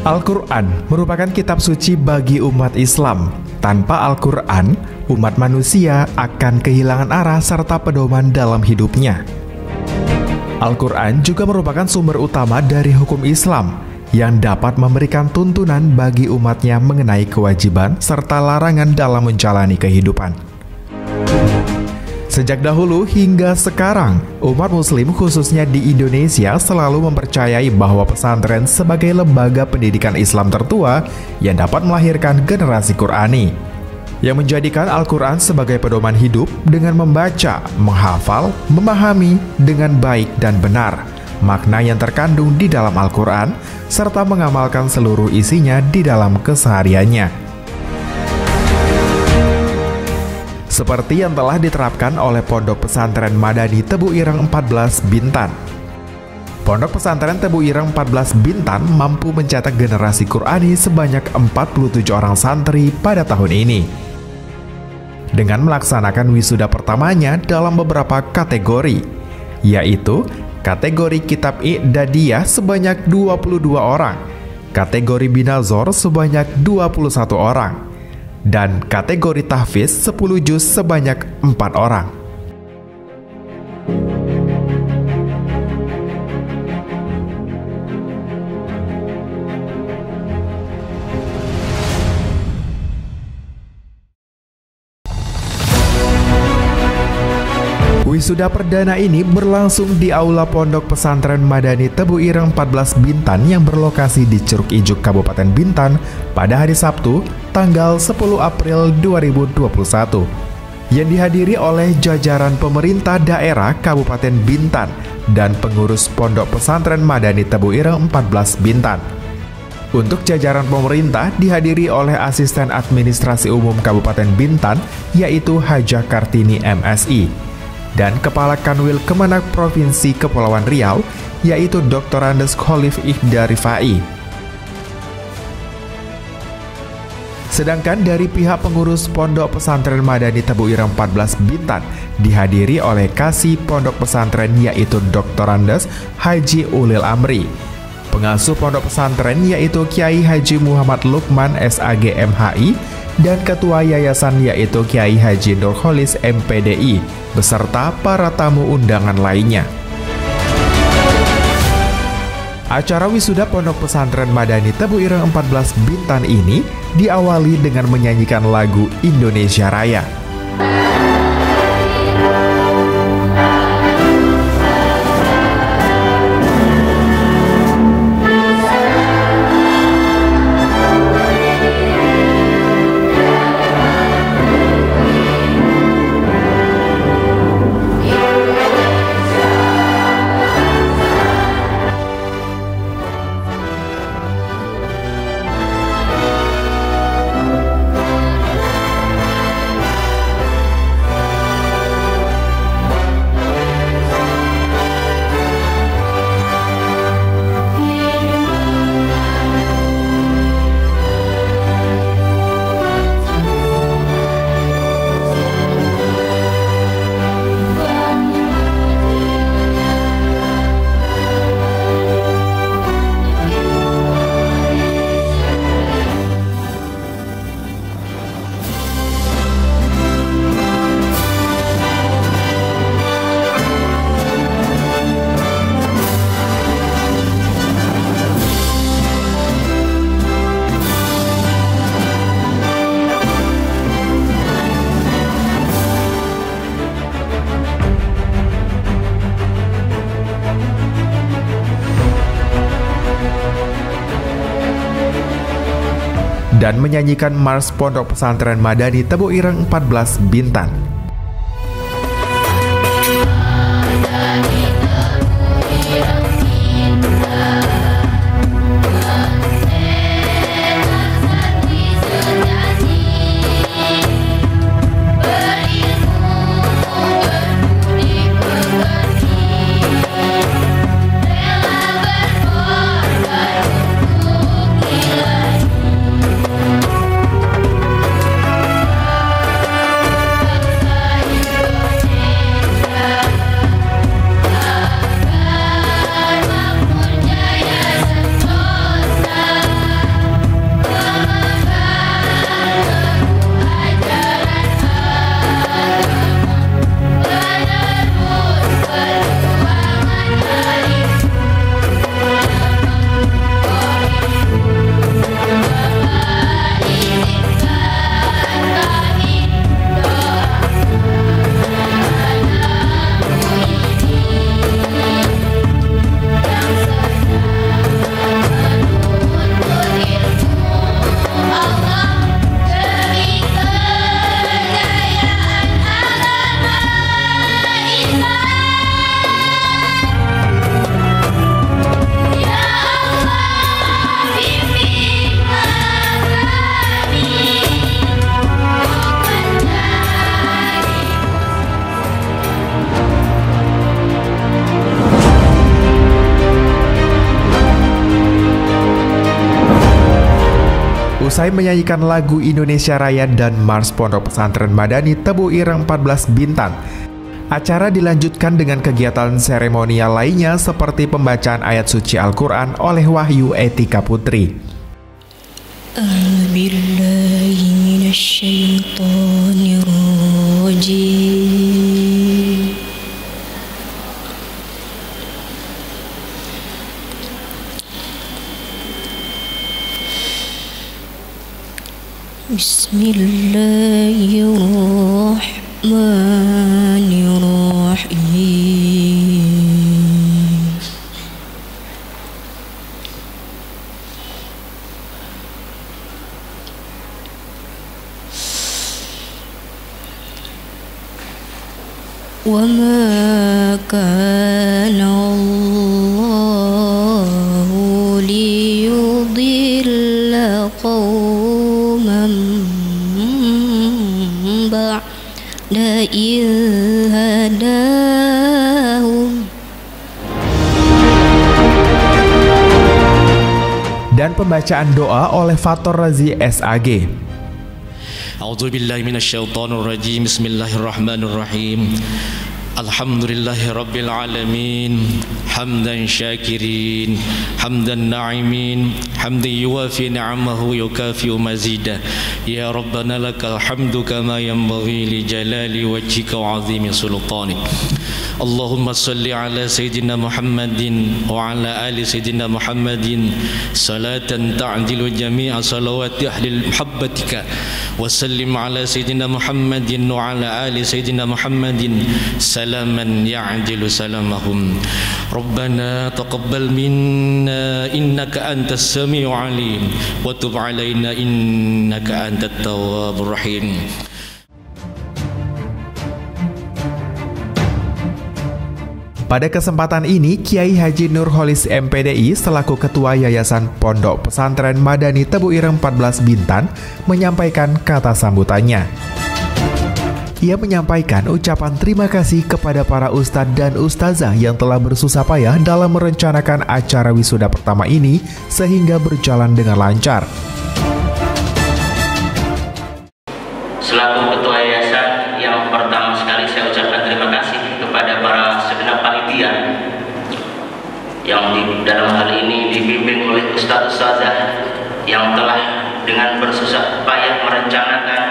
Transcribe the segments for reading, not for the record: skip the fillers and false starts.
Al-Quran merupakan kitab suci bagi umat Islam. Tanpa Al-Quran, umat manusia akan kehilangan arah serta pedoman dalam hidupnya. Al-Quran juga merupakan sumber utama dari hukum Islam yang dapat memberikan tuntunan bagi umatnya mengenai kewajiban serta larangan dalam menjalani kehidupan. Sejak dahulu hingga sekarang, umat muslim khususnya di Indonesia selalu mempercayai bahwa pesantren sebagai lembaga pendidikan Islam tertua yang dapat melahirkan generasi Qurani, yang menjadikan Al-Quran sebagai pedoman hidup dengan membaca, menghafal, memahami dengan baik dan benar makna yang terkandung di dalam Al-Quran, serta mengamalkan seluruh isinya di dalam kesehariannya. Seperti yang telah diterapkan oleh Pondok Pesantren Madani Tebu Ireng 14 Bintan. Pondok Pesantren Tebu Ireng 14 Bintan mampu mencetak generasi Qurani sebanyak 47 orang santri pada tahun ini, dengan melaksanakan wisuda pertamanya dalam beberapa kategori, yaitu kategori Kitab I'dadiyah sebanyak 22 orang, kategori Binazor sebanyak 21 orang, dan kategori tahfiz 10 juz sebanyak 4 orang. Wisuda perdana ini berlangsung di Aula Pondok Pesantren Madani Tebu Ireng 14 Bintan yang berlokasi di Curug Ijuk, Kabupaten Bintan pada hari Sabtu, tanggal 10 April 2021, yang dihadiri oleh jajaran pemerintah daerah Kabupaten Bintan dan pengurus Pondok Pesantren Madani Tebu Ireng 14 Bintan. Untuk jajaran pemerintah dihadiri oleh Asisten Administrasi Umum Kabupaten Bintan, yaitu Hajah Kartini MSI, dan Kepala Kanwil Kemenak Provinsi Kepulauan Riau, yaitu Dr. Andes Khalif Ihda Rifai. Sedangkan dari pihak pengurus Pondok Pesantren Madani Tebu Ireng 14 Bintan dihadiri oleh Kasih Pondok Pesantren, yaitu Dr. Andes Haji Ulil Amri, pengasuh Pondok Pesantren yaitu Kiai Haji Muhammad Lukman SAG MHI, dan Ketua Yayasan yaitu Kiai Haji Nurholis MPDI, beserta para tamu undangan lainnya. Acara wisuda Pondok Pesantren Madani Tebu Ireng 14 Bintan ini diawali dengan menyanyikan lagu Indonesia Raya. Dan menyanyikan Mars Pondok Pesantren Madani Tebu Ireng 14 Bintan. Usai menyanyikan lagu Indonesia Raya dan Mars Pondok Pesantren Madani Tebu Ireng 14 Bintan, acara dilanjutkan dengan kegiatan seremonial lainnya seperti pembacaan ayat suci Al-Quran oleh Wahyu Etika Putri. Bismillahirrahmanirrahim. Wa ma kana Allahu liyudilla qauman ba'da idh hadahum. Dan pembacaan doa oleh Fathur Razi SAG. A'udzubillahi minasyaitonirrajim. Bismillahirrahmanirrahim. Alhamdulillahi rabbil alamin, hamdan syakirin, hamdan na'imin, hamdan yuwafi ni'amahu yukafi'u mazidah. Ya Rabbana lakal hamdu kama yanbaghi li jalali wajhika wa 'azimi sultanik. Allahumma salli ala Sayyidina Muhammadin wa ala ali Sayyidina Muhammadin salatan ta'dilu jami'a salawati ahli muhabbatika wa sallim ala Sayyidina Muhammadin wa ala ali Sayyidina Muhammadin salaman ya'dilu salamahum. Rabbana taqabbal minna innaka antas sami'u alim wa tub alaina innaka antat tawwabur rahim. Pada kesempatan ini, Kiai Haji Nurholis MPDI selaku Ketua Yayasan Pondok Pesantren Madani Tebu Ireng 14 Bintan menyampaikan kata sambutannya. Ia menyampaikan ucapan terima kasih kepada para ustadz dan ustazah yang telah bersusah payah dalam merencanakan acara wisuda pertama ini sehingga berjalan dengan lancar. Selaku Ketua Yayasan, yang pertama sekali saya ucapkan terima kasih kepada para segenap panitia yang dalam hal ini dibimbing oleh ustadz-ustazah yang telah dengan bersusah payah merencanakan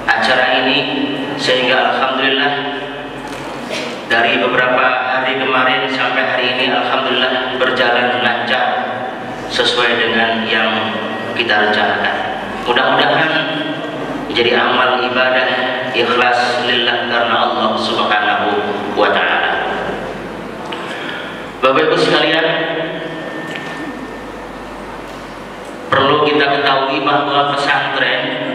acara ini sehingga alhamdulillah dari beberapa hari kemarin sampai hari ini alhamdulillah berjalan lancar sesuai dengan yang kita rencanakan. Mudah-mudahan menjadi amal ibadah ikhlas lillah karena Allah Subhanahu wa ta'ala. Bapak Ibu sekalian, perlu kita ketahui bahwa pesantren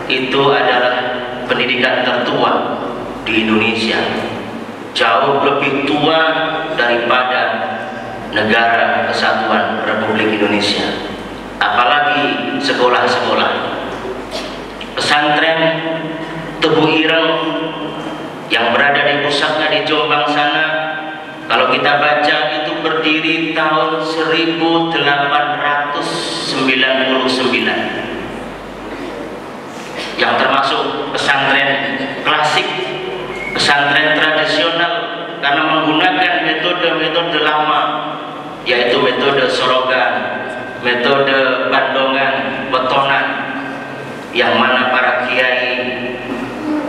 itu adalah pendidikan tertua di Indonesia, jauh lebih tua daripada negara kesatuan Republik Indonesia, apalagi sekolah-sekolah. Pesantren Tebu Ireng yang berada di pusatnya di Jombang sana, kalau kita baca itu berdiri tahun 1899, yang termasuk pesantren klasik, pesantren tradisional karena menggunakan metode-metode lama, yaitu metode sorogan, metode bandongan, betonan, yang mana para kiai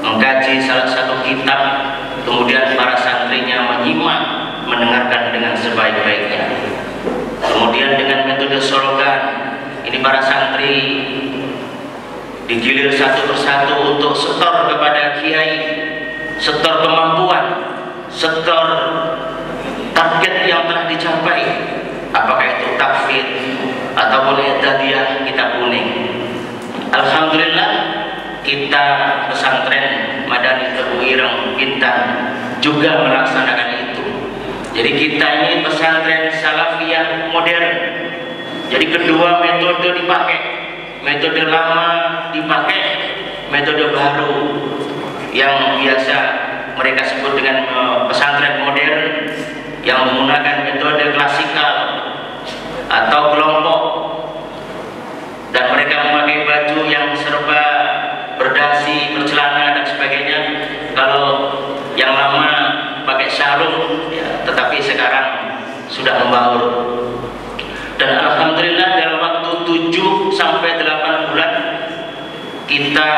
mengkaji salah satu kitab, kemudian para santrinya menyimak, mendengarkan dengan sebaik-baiknya. Kemudian dengan metode sorogan, ini para santri digilir satu persatu untuk setor kepada kiai, setor kemampuan, setor target yang telah dicapai, apakah itu takfid ataupun i'dadiyah kitab kuning. Alhamdulillah kita pesantren Madani Tebu Ireng Bintan juga melaksanakan itu. Jadi kita ini pesantren salafiyah modern. Jadi kedua metode dipakai, metode lama dipakai, metode baru yang biasa mereka sebut dengan pesantren modern yang menggunakan metode klasikal atau kelompok, dan mereka sudah membaur. Dan alhamdulillah dalam waktu 7 sampai 8 bulan kita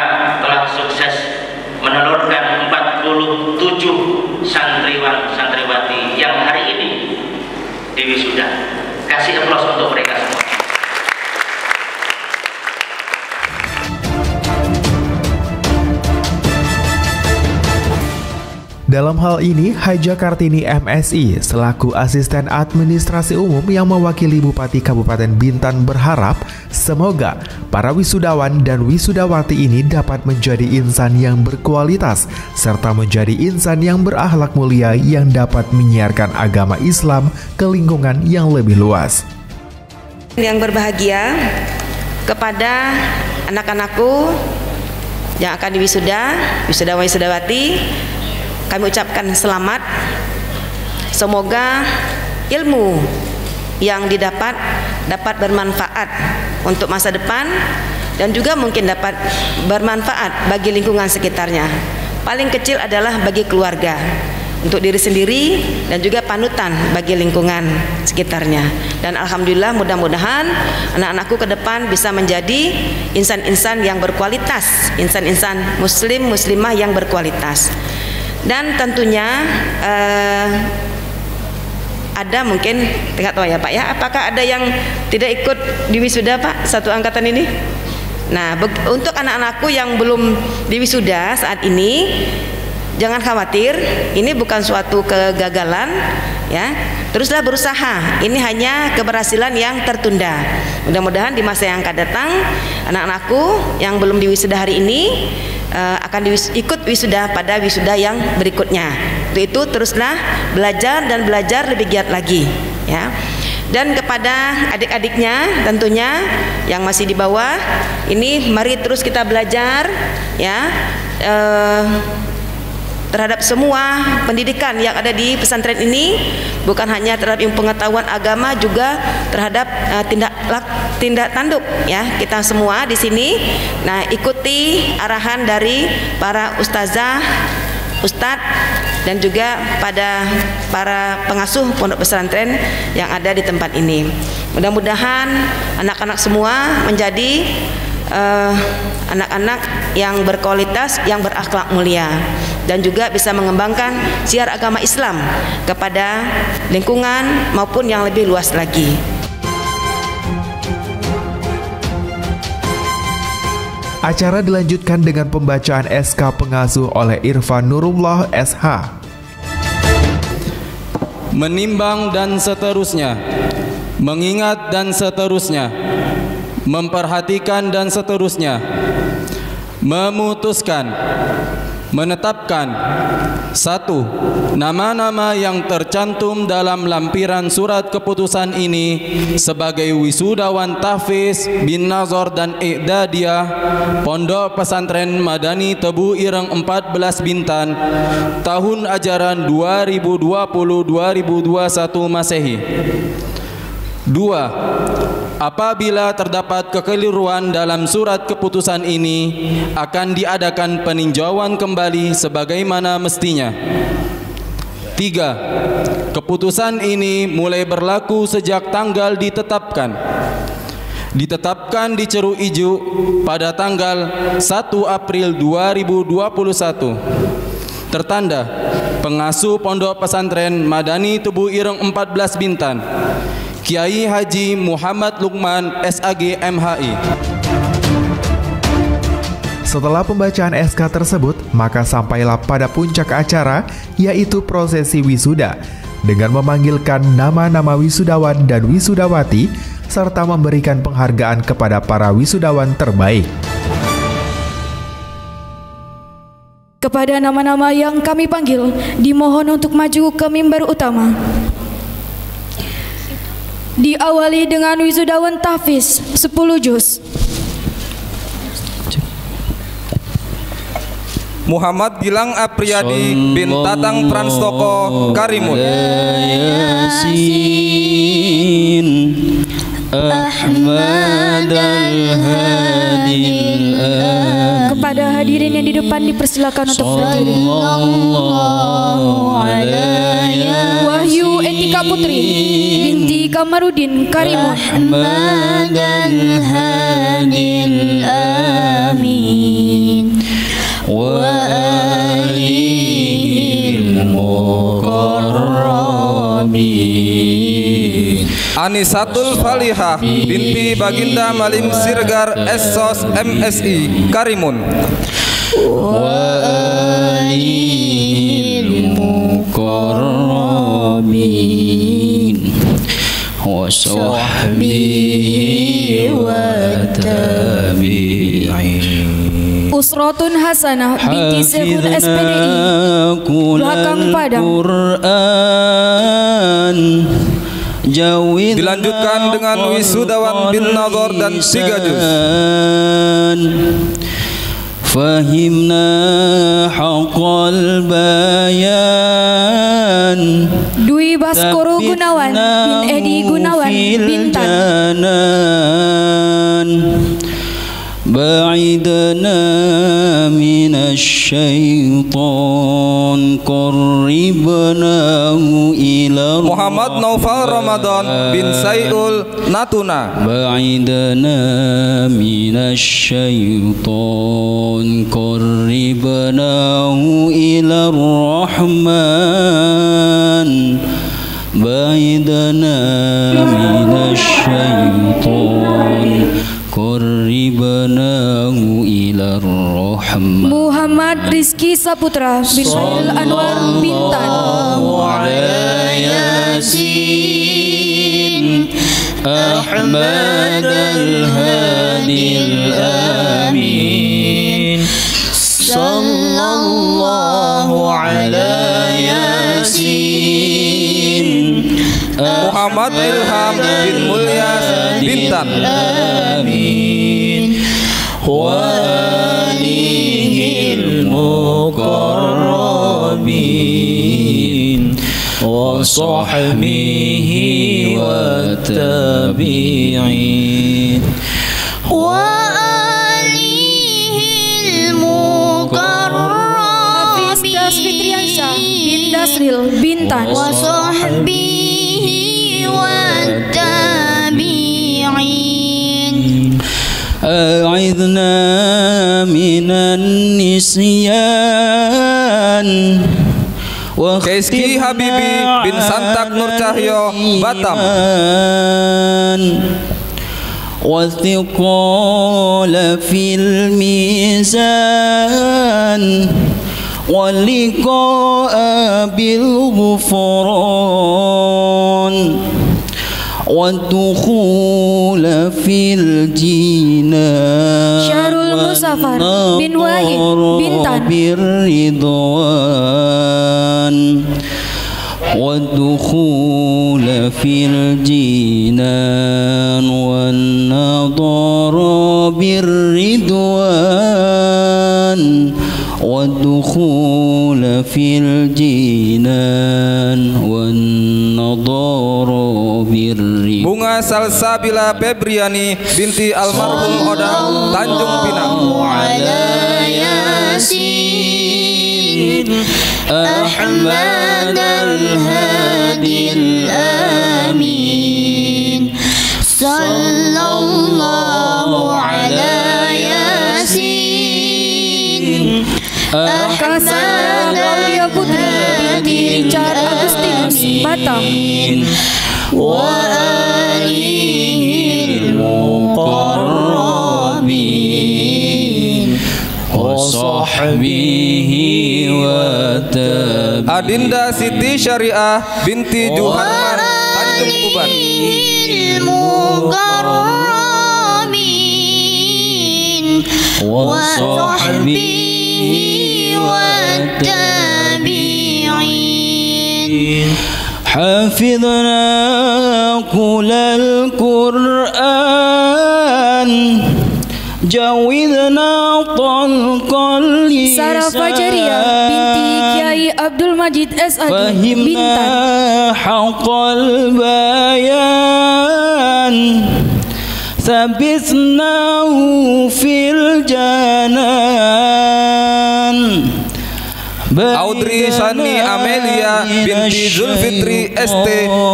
telah sukses menelurkan 47 santriwan santriwati yang hari ini diwisuda. Kasih aplaus untuk mereka semua. Dalam hal ini, Haja Kartini MSI selaku asisten administrasi umum yang mewakili Bupati Kabupaten Bintan berharap semoga para wisudawan dan wisudawati ini dapat menjadi insan yang berkualitas serta menjadi insan yang berakhlak mulia yang dapat menyiarkan agama Islam ke lingkungan yang lebih luas. Yang berbahagia, kepada anak-anakku yang akan diwisuda, wisudawan-wisudawati, kami ucapkan selamat. Semoga ilmu yang didapat dapat bermanfaat untuk masa depan dan juga mungkin dapat bermanfaat bagi lingkungan sekitarnya. Paling kecil adalah bagi keluarga, untuk diri sendiri dan juga panutan bagi lingkungan sekitarnya. Dan alhamdulillah, mudah-mudahan anak-anakku ke depan bisa menjadi insan-insan yang berkualitas, insan-insan muslim muslimah yang berkualitas. Dan tentunya ada mungkin tidak tahu ya Pak ya, apakah ada yang tidak ikut di wisuda Pak satu angkatan ini? Nah, untuk anak-anakku yang belum diwisuda saat ini, jangan khawatir, ini bukan suatu kegagalan ya. Teruslah berusaha, ini hanya keberhasilan yang tertunda. Mudah-mudahan di masa yang akan datang, anak-anakku yang belum diwisuda hari ini akan ikut wisuda pada wisuda yang berikutnya. Untuk itu teruslah belajar dan belajar lebih giat lagi ya. Dan kepada adik-adiknya tentunya yang masih di bawah ini, mari terus kita belajar ya terhadap semua pendidikan yang ada di pesantren ini, bukan hanya terhadap ilmu pengetahuan agama, juga terhadap tindak tanduk ya kita semua di sini. Nah, ikuti arahan dari para ustazah, ustadz dan juga pada para pengasuh pondok pesantren yang ada di tempat ini. Mudah-mudahan anak-anak semua menjadi anak-anak yang berkualitas, yang berakhlak mulia, dan juga bisa mengembangkan siar agama Islam kepada lingkungan maupun yang lebih luas lagi. Acara dilanjutkan dengan pembacaan SK pengasuh oleh Irfan Nurullah SH. Menimbang dan seterusnya, mengingat dan seterusnya, memperhatikan dan seterusnya, memutuskan, menetapkan 1. Nama-nama yang tercantum dalam lampiran surat keputusan ini sebagai wisudawan tahfiz bin Nazar dan I'dadiyah Pondok Pesantren Madani Tebu Ireng 14 Bintan tahun ajaran 2020-2021 Masehi. 2. Apabila terdapat kekeliruan dalam surat keputusan ini, akan diadakan peninjauan kembali sebagaimana mestinya. 3. Keputusan ini mulai berlaku sejak tanggal ditetapkan. Ditetapkan di Ceruk Ijuk pada tanggal 1 April 2021. Tertanda Pengasuh Pondok Pesantren Madani Tebu Ireng 14 Bintan, Kiai Haji Muhammad Lukman SAG MHI. Setelah pembacaan SK tersebut, maka sampailah pada puncak acara, yaitu prosesi wisuda, dengan memanggilkan nama-nama wisudawan dan wisudawati, serta memberikan penghargaan kepada para wisudawan terbaik. Kepada nama-nama yang kami panggil, dimohon untuk maju ke mimbar utama. Diawali dengan wisudawan tahfiz 10 juz. Muhammad Gilang Apriyadi bin Tatang Pranstoko Karimun. Ahmad al-Hadi al-Amin. Kepada hadirin yang di depan dipersilakan untuk berdiri. Wahyu Etika Putri binti Kamarudin Karimun. Ahmad al-Hadi al-Amin wa alihil mukarramin. Anisatul Falihah binti Baginda Malim Sirgar Essos MSI Karimun. Wa alihil mukarramin wa sahbihi wa tabi'in. Usratun Hasanah binti Syekhul SPDI Belakang Padang. Dilanjutkan dengan wisudawan bin Nadhar dan 3 juz. Fahimna haqqal bayan. Dwi Baskoro Gunawan bin Edi Gunawan Bintan. Ba'idna minasyaitan qarribnahu ila. Muhammad Naufal Ramadan bin Sayul Natuna. Ba'idna minasyaitan qarribnahu ila Rahman. Ba'idna minasyaitan qarribnahu ila Rahman. Muhammad Rizki Saputra bin Khairul Anwar Bintan. Yasin Ahmad al-Hadi al-Amin. Sallallahu ala Yasin Muhammad Ilham bin Mulyas Bintan. Amin. Wa alihil mukarramin wa sahbihi wa tabi'in. Wa alihil mukarramin. Hafiz Das Fitriansyah bin Dasril Bintan. Wa sahbihi wa tabi'in. A'idna minan nisyan. Keiski Habibi bin Santak Nur Cahyo Batam. Wathiqala fil mizan waliqa'a bil ghufran والدخول في الجنان. Syahrul Musafar bin Wahid Bintan. بالرضوان والدخول في الجنان والنظر بالرضوان والدخول في الجنان والنظر بالرضوان. Bunga Salsabila Febriani binti almarhum Odang Tanjung Pinang. Ahmad al-Hadi al-Amin. Sallallahu ala Yasin. Cassandra Claudia Putri binti Richard Agustinus Batam. Wa alihil muqarrabin wa sahbihi wa tabi'in. Adinda Siti Syariah binti Juhanman Tanjung Uban. Wa sahbihi wa tabi'in. Hafidhna kulal Qur'an jawidna talqal lisan. Sarah Fajaria binti Kiai Abdul Majid SAD Bintan. Fahimna haqqal bayan ثبتناه في الجنان Audrey Shani Amelia binti Zulfitri ST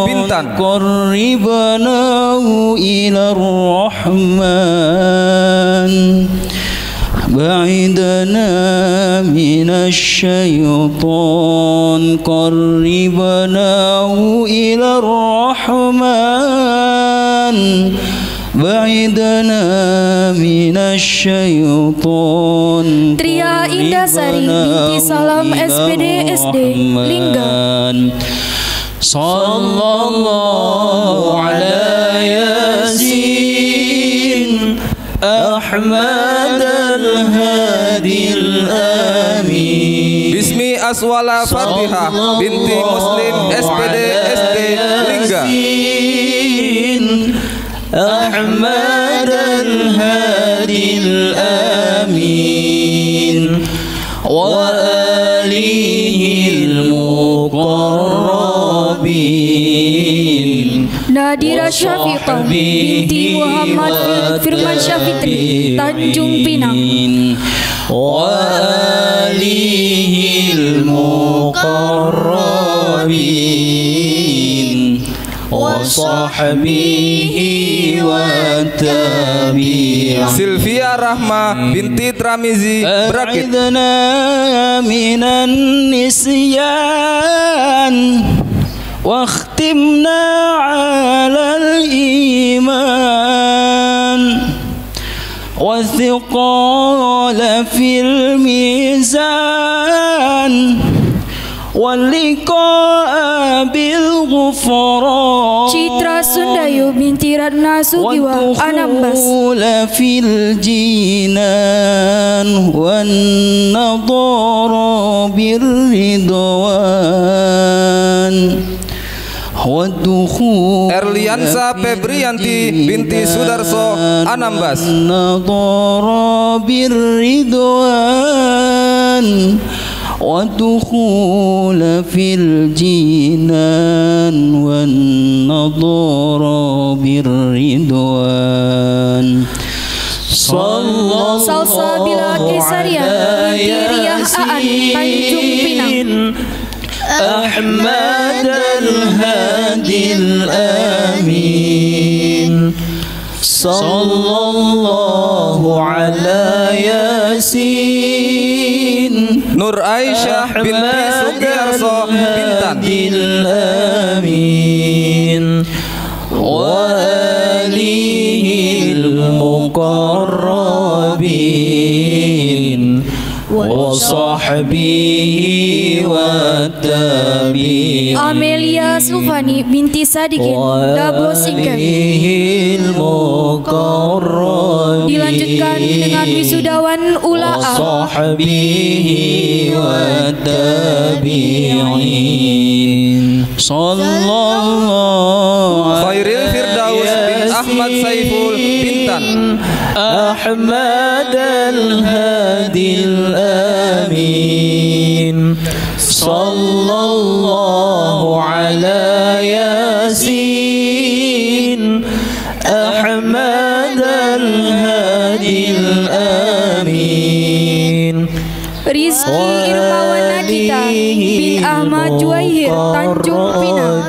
Bintan. قربناه إلى الرحمن بعدنا من الشيطان قربناه إلى الرحمن بعدنا من الشيطان Tria Indasari binti Salam SPD SD Lingga. Sallallahu ala Yasin Ahmad al-Hadi al-Amin. Bismi Aswala Fatihah binti Muslim SPD SD Lingga. أحمد الهادي الآمين وآله المقربين. Nadira Syafiqah binti Muhammad Firman Syafitri Tanjung Pinang. وآله المقربين وصحبه والتابعين. Sylvia Rahma binti Tramizi Berakit. أعذنا من النسيان واختمنا على الإيمان والثقال في الميزان واللقاء بالغفران. Citra Sundayu binti Ratna Sugiwa Anambas. والدخول في الجنان والنظر بالرضوان والدخول Erliansa Febrianti binti Sudarso Anambas. والنظر بالرضوان والدخول في الجنان والنظر بالرضوان. Salsabila Kesaria binti Riyah Aan Tanjung Pinang. أحمد الهادي الآمين صلى الله على ياسين Nur Aisyah binti Sugiarso Bintan. الآمين وآله المقربين وصحبه والتابعين. Amelia Sufani binti Sadikin Dabo Singkep. Dilanjutkan dengan wisudawan Ula'a. وصحبه والتابعين. Sallallahu Khairil Firdaus bin Ahmad Saiful Bintan. أحمد الهادي الآمين صلى الله على ياسين أحمد الهادي الآمين. Rizki Irmawan Nagita bin Ahmad Juwaihir Tanjung Pinang.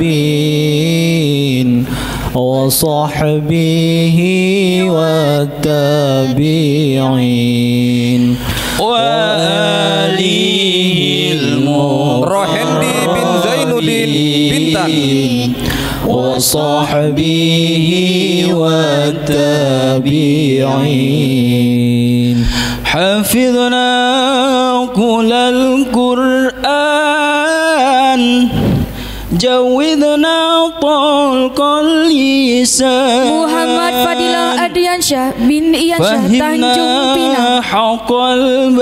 وصحبه والتابعين وآله Rohendi bin Zainuddin Bintan. وصحبه والتابعين. حفظنا كل القرآن جودنا طلق اللسان. Muhammad Fadilah Adriansyah bin Iyansyah Tanjung Pinang. حق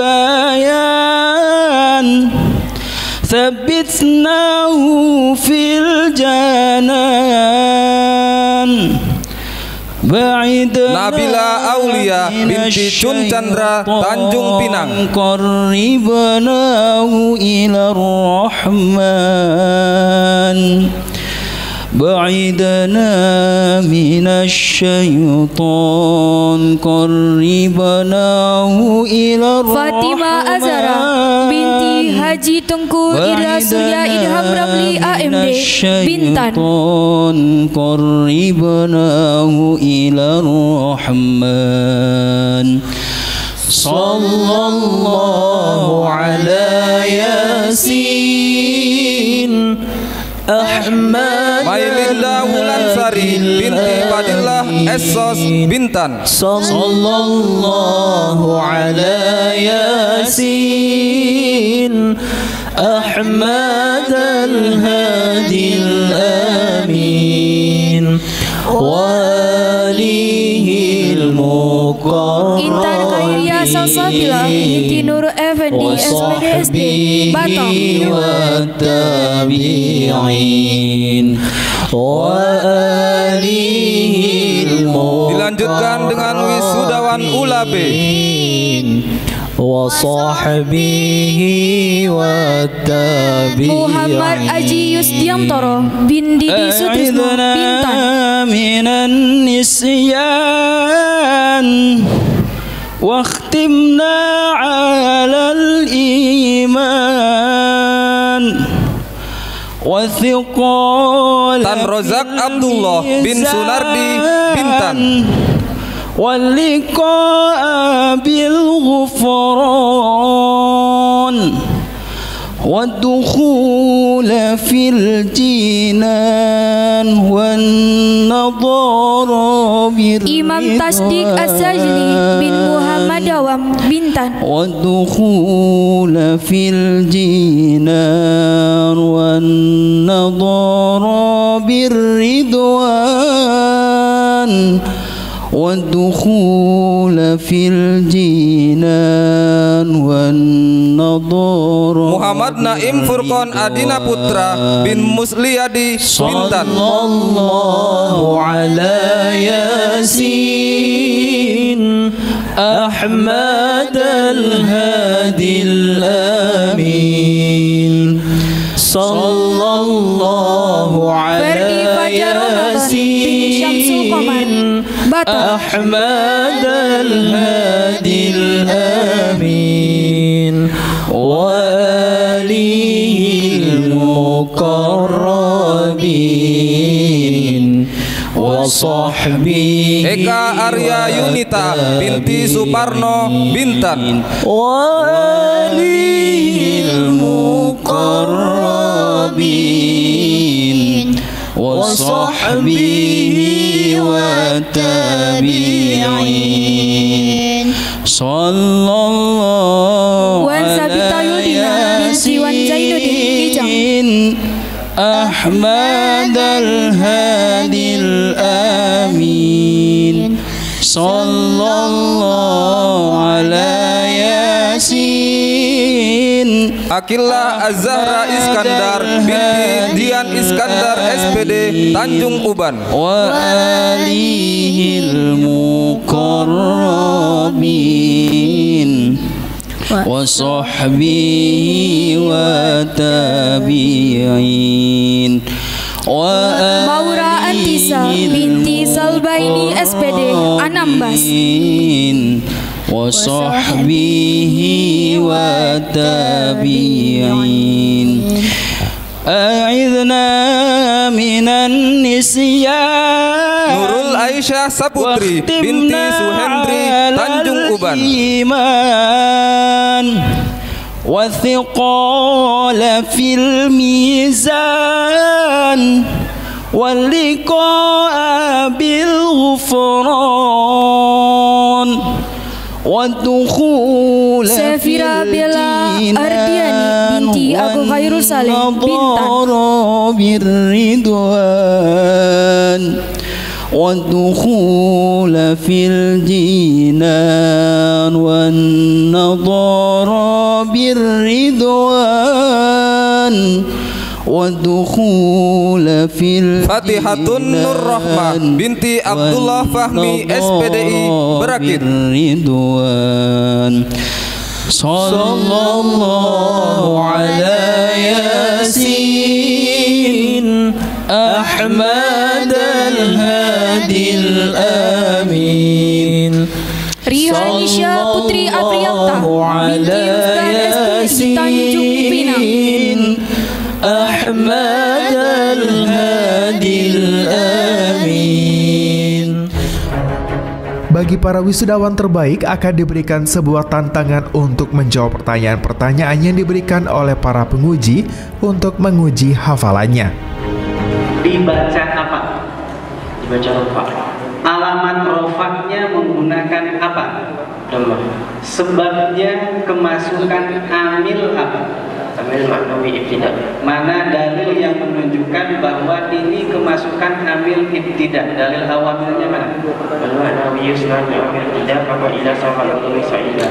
البيان ثبتناه في الجنان Nabila Aulia binti Chun Chandra Tanjung Pinang. قربناه إلى الرحمن بعدنا من الشيطان قربناه إلى Fatimah Azhara binti Haji Tengku Ira Surya Idham Ramli AMD Bintan. قربناه إلى الرحمن صلى الله على ياسين Ahmad Mailinda Wulansari binti Fadilah Esos Bintan. Sallallahu ala Yasin Ahmad al-Hadi al-Amin Walihi al-Muqarrabin Intan Khairia Salsabila binti Nur Effendi SPDSD Batam. Dilanjutkan dengan wisudawan Ulabe Muhammad Aji Yusdiantoro bin Didi Sutrisno Bintan. Minan nisyan واختمنا على الإيمان وثقال Tan Rozak Abdullah bin Sunardi Bintan. واللقاء بالغفران والدخول في الجنان والنظر Imam Tasdik As-Sajli bin Muhammad Dawam Bintan. والدخول في الجنان والنظر بالرضوان والدخول في الجنان والنظر. Muhammad Naim Furqon Adina Putra bin Musliyadi Bintan. Sallallahu ala Yasin Ahmad al-Hadi al-Amin Sallallahu ala Yasin Ahmad al-Hadi al-Amin wa alihi al-muqarrabin wa sahbihi. Eka Arya Yunita binti Suparno Bintan. Wa alihi al-muqarrabin wa sahbihi wa tabi'in. Sallallahu alaihi wasallam Ahmad al-Hadi al-Amin Sallallahu alaihi Yasin Akillah Az-Zahra Iskandar binti Dian Iskandar SPD Tanjung Uban. wa alihil muqarrabin wa sahbihi wa tabi'in wa Maura Antisa binti Salbaini SPD Anambas. wa sahbihi wa tabi'in. A'idna minan nisyan Nurul Aisyah Saputri binti Suhendri Tanjung Uban. iman wa thiqala fil mizan wal liqa'a bil ghufran والدخول Sefira Bella Ardiani binti Abu Khairul Saleh Bintan. بالرضوان والدخول في الجنان والنظر بالرضوان والدخول في Fatihatun Nur Rahmah binti Abdullah Fahmi SPDI Berakit. بالرضوان Sallallahu ala Yasin أحمد الهادي الآمين Ria Nisha Putri Aprianta binti Ustaz Tanjung Pinang. أحمد الهادي الآمين. Bagi para wisudawan terbaik akan diberikan sebuah tantangan untuk menjawab pertanyaan-pertanyaan yang diberikan oleh para penguji untuk menguji hafalannya. Dibaca apa? Dibaca rofa. Alamat rofaknya menggunakan apa? Dhammah. Sebabnya kemasukan amil apa? Amil maknawi ibtida. Mana dalil yang menunjukkan bahwa ini kemasukan amil ibtida? Dalil awalnya mana? Al maknawi yusnan amil ibtida apa ila sama al-sa'ila.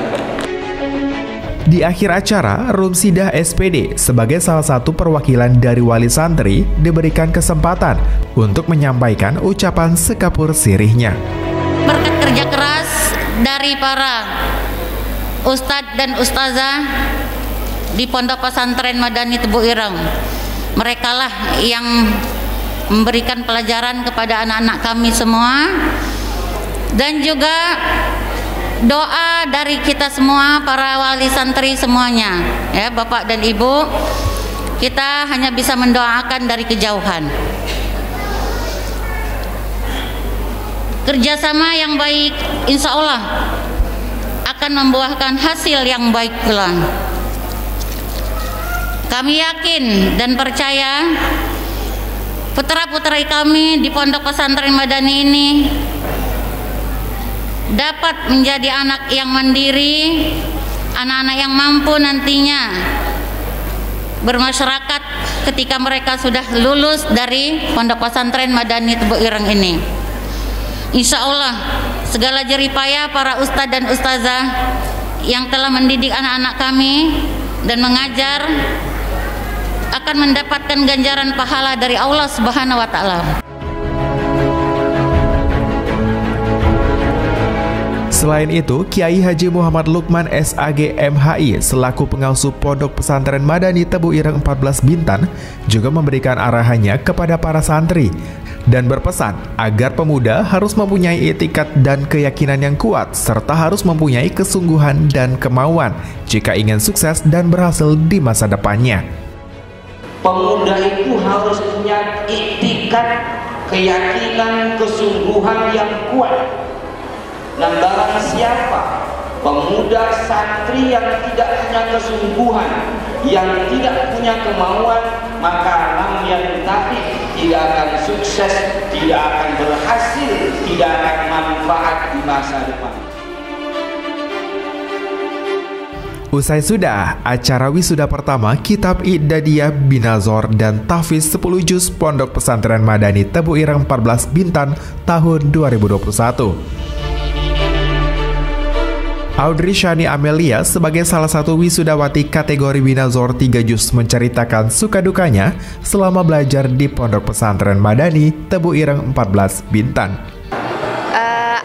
Di akhir acara, Rumsidah SPD sebagai salah satu perwakilan dari wali santri diberikan kesempatan untuk menyampaikan ucapan sekapur sirihnya. Berkat kerja keras dari para ustadz dan ustazah di Pondok Pesantren Madani Tebu Ireng, merekalah yang memberikan pelajaran kepada anak-anak kami semua, dan juga doa dari kita semua para wali santri semuanya, ya Bapak dan Ibu, kita hanya bisa mendoakan dari kejauhan. Kerjasama yang baik insya Allah akan membuahkan hasil yang baik pula. Kami yakin dan percaya putra-putri kami di Pondok Pesantren Madani ini dapat menjadi anak yang mandiri, anak-anak yang mampu nantinya bermasyarakat ketika mereka sudah lulus dari Pondok Pesantren Madani Tebu Ireng ini. Insya Allah segala jeripaya para ustadz dan ustazah yang telah mendidik anak-anak kami dan mengajar akan mendapatkan ganjaran pahala dari Allah Subhanahu wa Ta'ala. Selain itu, Kiai Haji Muhammad Lukman SAG MHI selaku pengasuh Pondok Pesantren Madani Tebu Ireng 14 Bintan juga memberikan arahannya kepada para santri dan berpesan agar pemuda harus mempunyai etikat dan keyakinan yang kuat serta harus mempunyai kesungguhan dan kemauan jika ingin sukses dan berhasil di masa depannya. Pemuda itu harus punya itikat, keyakinan, kesungguhan yang kuat. Dan barang siapa pemuda santri yang tidak punya kesungguhan, yang tidak punya kemauan, maka lam yantafi, tidak akan sukses, tidak akan berhasil, tidak akan manfaat di masa depan. Usai sudah acara wisuda pertama Kitab Iddadiyah Binazor dan Tahfiz 10 Juz Pondok Pesantren Madani Tebu Ireng 14 Bintan tahun 2021. Audrey Shani Amelia sebagai salah satu wisudawati kategori Binazor 3 Juz menceritakan suka dukanya selama belajar di Pondok Pesantren Madani Tebu Ireng 14 Bintan.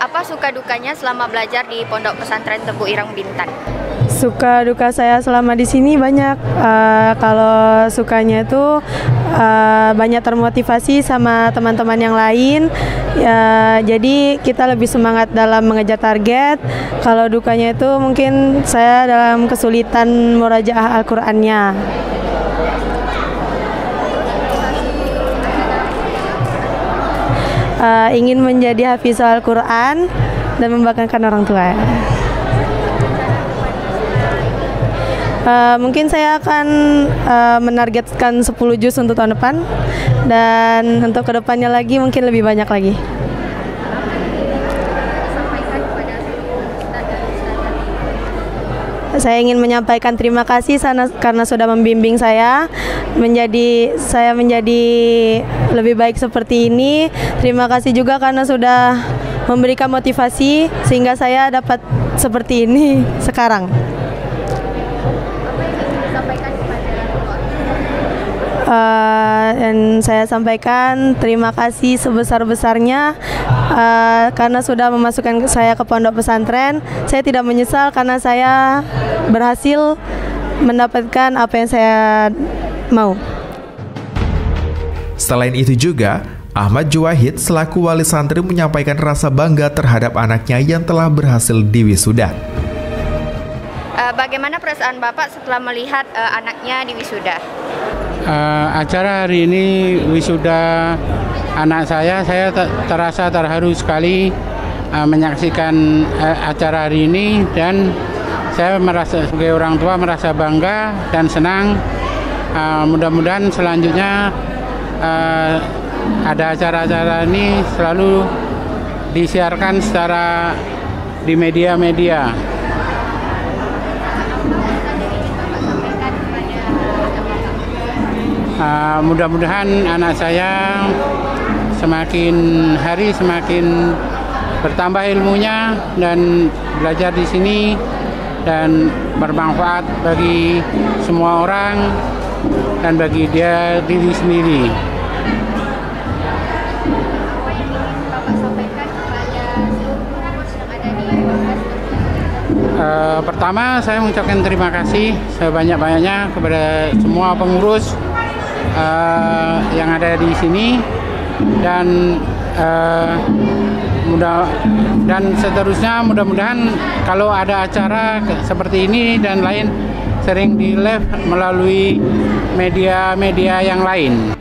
Apa suka dukanya selama belajar di Pondok Pesantren Tebu Ireng Bintan? Suka duka saya selama di sini banyak. Kalau sukanya itu banyak termotivasi sama teman-teman yang lain. Jadi kita lebih semangat dalam mengejar target. Kalau dukanya itu mungkin saya dalam kesulitan murajaah Al-Qur'annya. Ingin menjadi hafiz Al-Qur'an dan membanggakan orang tua. Mungkin saya akan menargetkan 10 juz untuk tahun depan, dan untuk kedepannya lagi mungkin lebih banyak lagi. Saya ingin menyampaikan terima kasih karena sudah membimbing saya menjadi lebih baik seperti ini. Terima kasih juga karena sudah memberikan motivasi sehingga saya dapat seperti ini sekarang. Dan saya sampaikan terima kasih sebesar-besarnya karena sudah memasukkan saya ke pondok pesantren. Saya tidak menyesal karena saya berhasil mendapatkan apa yang saya mau. Selain itu juga, Ahmad Juwahid selaku wali santri menyampaikan rasa bangga terhadap anaknya yang telah berhasil diwisuda. Bagaimana perasaan Bapak setelah melihat anaknya diwisuda? Acara hari ini wisuda anak saya terasa terharu sekali menyaksikan acara hari ini, dan saya merasa sebagai orang tua merasa bangga dan senang. Mudah-mudahan selanjutnya ada acara-acara ini selalu disiarkan secara di media-media. Mudah-mudahan anak saya semakin hari semakin bertambah ilmunya dan belajar di sini dan bermanfaat bagi semua orang dan bagi dia diri sendiri. Pertama, saya mengucapkan terima kasih sebanyak-banyaknya kepada semua pengurus yang ada di sini, dan seterusnya mudah-mudahan kalau ada acara seperti ini dan lain sering di live melalui media-media yang lain.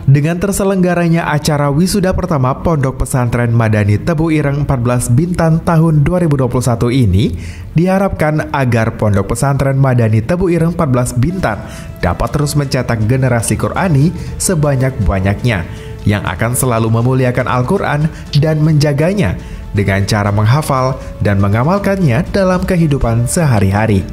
Dengan terselenggaranya acara wisuda pertama Pondok Pesantren Madani Tebu Ireng 14 Bintan tahun 2021 ini, diharapkan agar Pondok Pesantren Madani Tebu Ireng 14 Bintan dapat terus mencetak generasi Qurani sebanyak-banyaknya yang akan selalu memuliakan Al-Quran dan menjaganya dengan cara menghafal dan mengamalkannya dalam kehidupan sehari-hari.